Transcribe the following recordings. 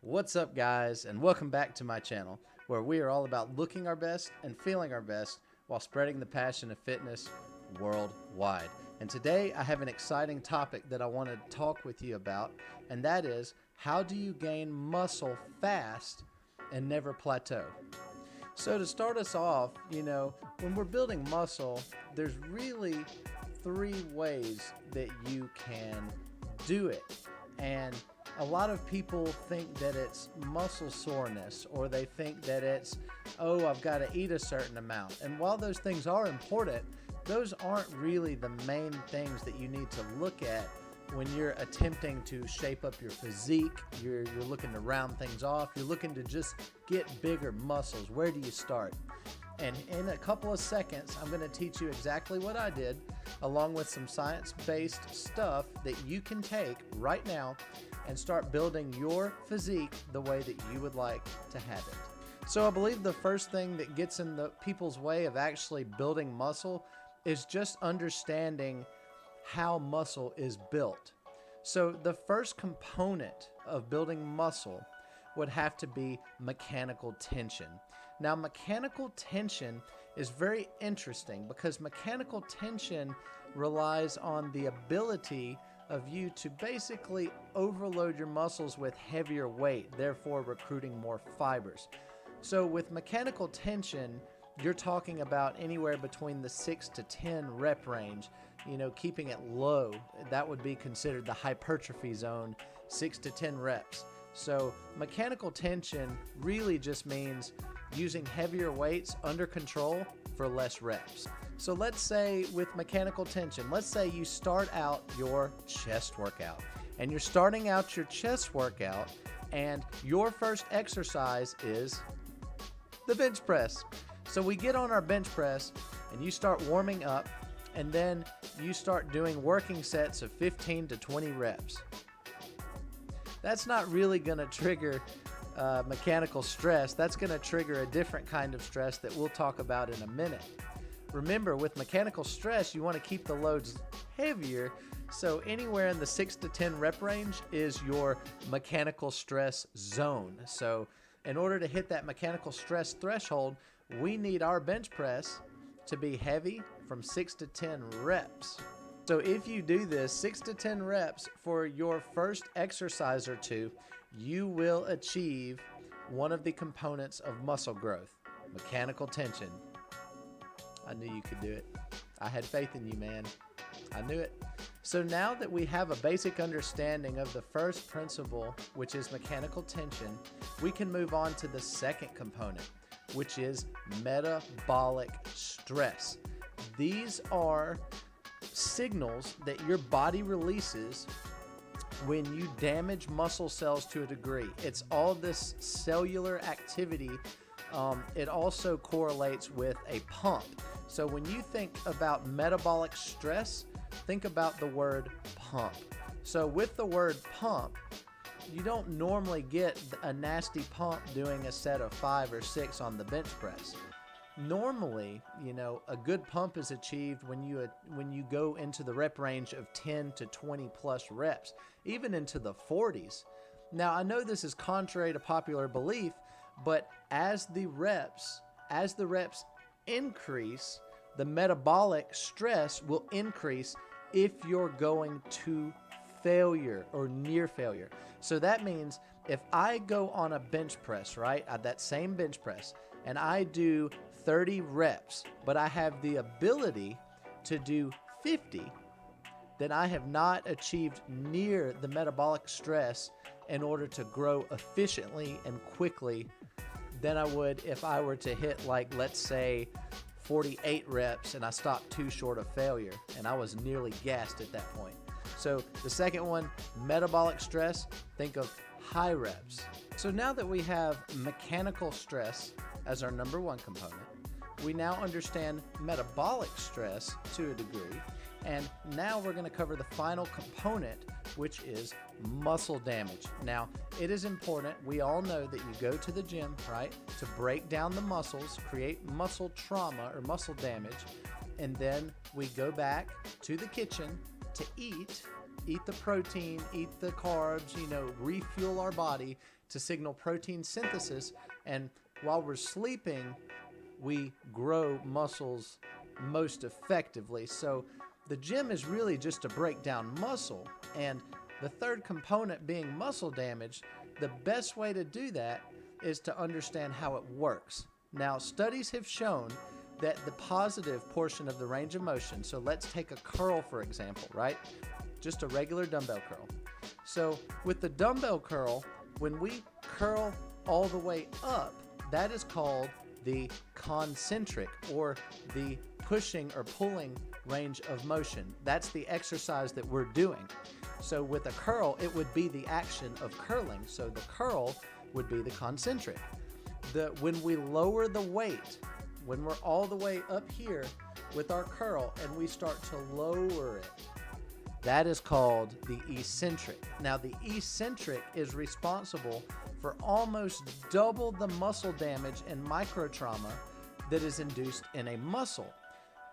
What's up, guys, and welcome back to my channel, where we are all about looking our best and feeling our best while spreading the passion of fitness worldwide. And today I have an exciting topic that I want to talk with you about, and that is, how do you gain muscle fast and never plateau? So to start us off, when we're building muscle, there's really three ways that you can do it. And a lot of people think that it's muscle soreness, or they think that it's, oh, I've got to eat a certain amount. And while those things are important, those aren't really the main things that you need to look at when you're attempting to shape up your physique. You're looking to round things off. You're looking to just get bigger muscles. Where do you start? And in a couple of seconds, I'm going to teach you exactly what I did, along with some science-based stuff that you can take right now and start building your physique the way that you would like to have it. So I believe the first thing that gets in the people's way of actually building muscle is just understanding how muscle is built. So the first component of building muscle would have to be mechanical tension. Now, mechanical tension is very interesting because mechanical tension relies on the ability of you to basically overload your muscles with heavier weight, therefore recruiting more fibers. So with mechanical tension, you're talking about anywhere between the 6 to 10 rep range, keeping it low. That would be considered the hypertrophy zone, 6 to 10 reps. So mechanical tension really just means using heavier weights under control for less reps. So let's say with mechanical tension, let's say you start out your chest workout, and you're starting out your chest workout, and your first exercise is the bench press. So we get on our bench press and you start warming up, and then you start doing working sets of 15 to 20 reps. That's not really going to trigger mechanical stress. That's going to trigger a different kind of stress that we'll talk about in a minute. Remember, with mechanical stress, you want to keep the loads heavier, so anywhere in the 6 to 10 rep range is your mechanical stress zone. So in order to hit that mechanical stress threshold, we need our bench press to be heavy from 6 to 10 reps. So if you do this 6 to 10 reps for your first exercise or two, you will achieve one of the components of muscle growth, mechanical tension. I knew you could do it. I had faith in you, man. I knew it. So now that we have a basic understanding of the first principle, which is mechanical tension, we can move on to the second component, which is metabolic stress. These are signals that your body releases when you damage muscle cells to a degree. It's all this cellular activity. It also correlates with a pump. So when you think about metabolic stress, think about the word pump. So with the word pump, you don't normally get a nasty pump doing a set of 5 or 6 on the bench press. Normally, a good pump is achieved when you go into the rep range of 10 to 20 plus reps, even into the 40s. Now, I know this is contrary to popular belief, but as the reps increase, the metabolic stress will increase if you're going to failure or near failure. So that means if I go on a bench press, right, at that same bench press, and I do 30 reps, but I have the ability to do 50, then I have not achieved near the metabolic stress in order to grow efficiently and quickly than I would if I were to hit, let's say 48 reps and I stopped too short of failure and I was nearly gassed at that point. So the second one, metabolic stress, think of high reps. So now that we have mechanical stress as our number one component, we now understand metabolic stress to a degree, and now we're going to cover the final component, which is muscle damage. Now, it is important, we all know that you go to the gym, right, to break down the muscles, create muscle trauma or muscle damage, and then we go back to the kitchen to eat the protein, eat the carbs, refuel our body, to signal protein synthesis, and while we're sleeping, we grow muscles most effectively. So the gym is really just to break down muscle, and the third component being muscle damage. The best way to do that is to understand how it works. Now, studies have shown that the positive portion of the range of motion, so let's take a curl for example, right? Just a regular dumbbell curl. So with the dumbbell curl, when we curl all the way up, that is called the concentric, or the pushing or pulling range of motion. That's the exercise that we're doing. So with a curl, it would be the action of curling. So the curl would be the concentric. When we lower the weight, when we're all the way up here with our curl and we start to lower it, that is called the eccentric. Now, the eccentric is responsible for almost double the muscle damage and microtrauma that is induced in a muscle.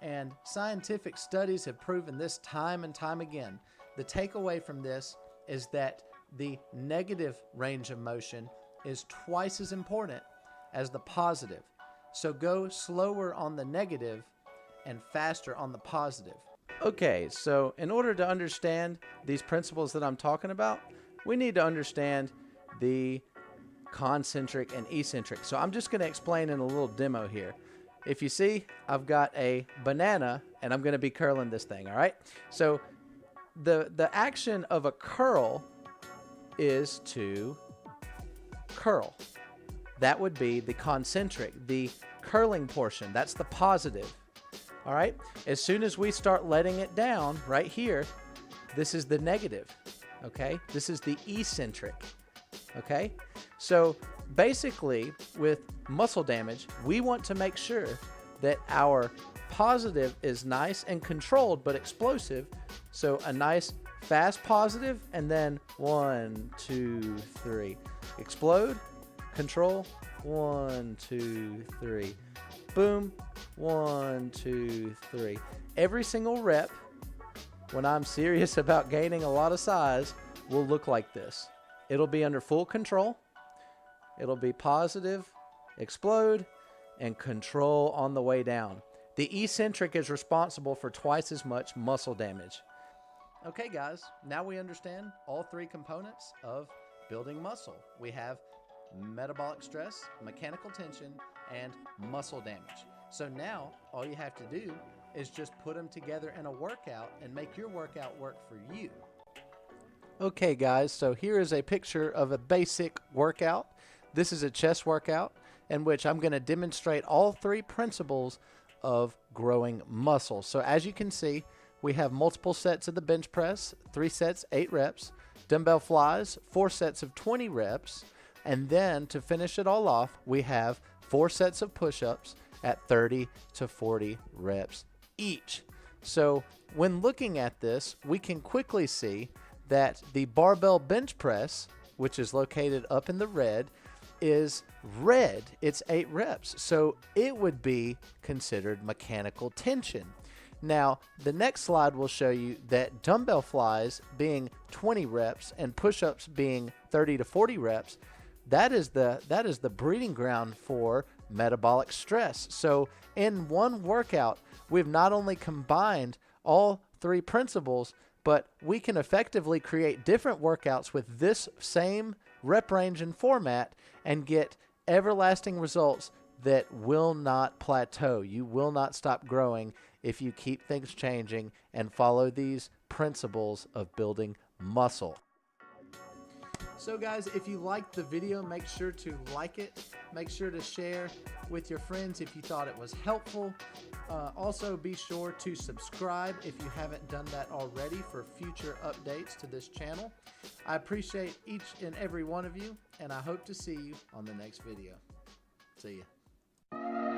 And scientific studies have proven this time and time again. The takeaway from this is that the negative range of motion is twice as important as the positive. So go slower on the negative and faster on the positive. Okay, so in order to understand these principles that I'm talking about, we need to understand the concentric and eccentric. So I'm just going to explain in a little demo here. If you see, I've got a banana and I'm going to be curling this thing, all right? So the action of a curl is to curl. That would be the concentric, the curling portion. That's the positive. All right. As soon as we start letting it down right here, this is the negative. Okay. This is the eccentric. Okay. So basically, with muscle damage, we want to make sure that our positive is nice and controlled but explosive. So a nice fast positive, and then 1, 2, 3. Explode, control, 1, 2, 3. Boom, 1, 2, 3. Every single rep, when I'm serious about gaining a lot of size, will look like this. It'll be under full control. It'll be positive, explode, and control on the way down. The eccentric is responsible for twice as much muscle damage. Okay, guys, now we understand all three components of building muscle. We have metabolic stress, mechanical tension, and muscle damage. So now all you have to do is just put them together in a workout and make your workout work for you. Okay, guys, so here is a picture of a basic workout. This is a chest workout in which I'm going to demonstrate all three principles of growing muscle. So as you can see, we have multiple sets of the bench press, 3 sets, 8 reps, dumbbell flies, 4 sets of 20 reps, and then to finish it all off, we have 4 sets of push-ups at 30 to 40 reps each. So when looking at this, we can quickly see that the barbell bench press, which is located up in the red, is red. It's 8 reps. So it would be considered mechanical tension. Now, the next slide will show you that dumbbell flies being 20 reps and push-ups being 30 to 40 reps, that is the breeding ground for metabolic stress. So in one workout, we've not only combined all three principles, but we can effectively create different workouts with this same rep range and format and get everlasting results that will not plateau. You will not stop growing if you keep things changing and follow these principles of building muscle. So guys, if you liked the video, make sure to like it. Make sure to share with your friends if you thought it was helpful. Also, be sure to subscribe if you haven't done that already for future updates to this channel. I appreciate each and every one of you, and I hope to see you on the next video. See ya.